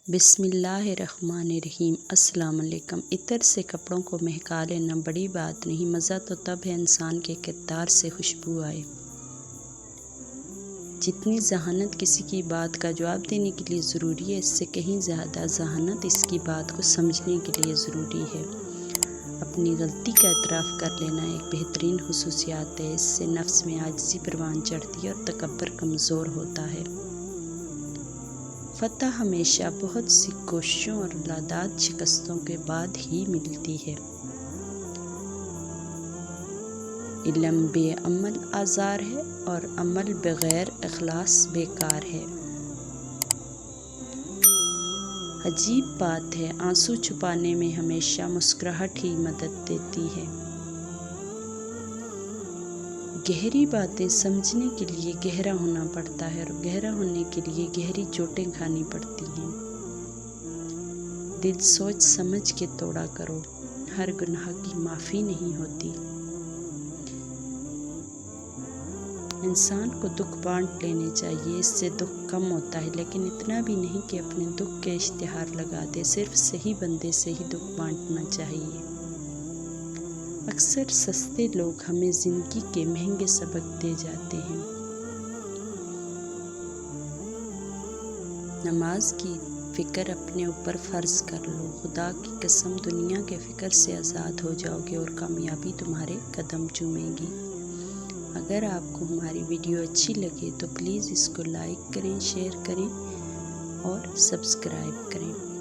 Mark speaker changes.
Speaker 1: بسم اللہ الرحمن الرحیم۔ السلام علیکم۔ عطر سے کپڑوں کو مہکا لینا بڑی بات نہیں، مزہ تو تب ہے انسان کے کردار سے خوشبو آئے۔ جتنی ذہانت کسی کی بات کا جواب دینے کے لیے ضروری ہے، اس سے کہیں زیادہ ذہانت اس کی بات کو سمجھنے کے لیے ضروری ہے۔ اپنی غلطی کا اعتراف کر لینا ایک بہترین خصوصیات ہے۔ اس سے نفس میں عاجزی پروان چڑھتی ہے اور تکبر کمزور ہوتا ہے۔ فتح ہمیشہ بہت سی کوششوں اور لاداد شکستوں کے بعد ہی ملتی ہے۔ علم بے عمل آزار ہے اور عمل بغیر اخلاص بیکار ہے۔ عجیب بات ہے، آنسو چھپانے میں ہمیشہ مسکراہٹ ہی مدد دیتی ہے۔ گہری باتیں سمجھنے کے لیے گہرا ہونا پڑتا ہے اور گہرا ہونے کے لیے گہری چوٹیں کھانی پڑتی ہیں۔ دل سوچ سمجھ کے توڑا کرو، ہر گناہ کی معافی نہیں ہوتی۔ انسان کو دکھ بانٹ لینے چاہیے، اس سے دکھ کم ہوتا ہے، لیکن اتنا بھی نہیں کہ اپنے دکھ کے اشتہار لگا دے۔ صرف صحیح بندے سے ہی دکھ بانٹنا چاہیے۔ اکثر سستے لوگ ہمیں زندگی کے مہنگے سبق دے جاتے ہیں۔ نماز کی فکر اپنے اوپر فرض کر لو، خدا کی قسم دنیا کے فکر سے آزاد ہو جاؤ گے اور کامیابی تمہارے قدم چومے گی۔ اگر آپ کو ہماری ویڈیو اچھی لگے تو پلیز اس کو لائک کریں، شیئر کریں اور سبسکرائب کریں۔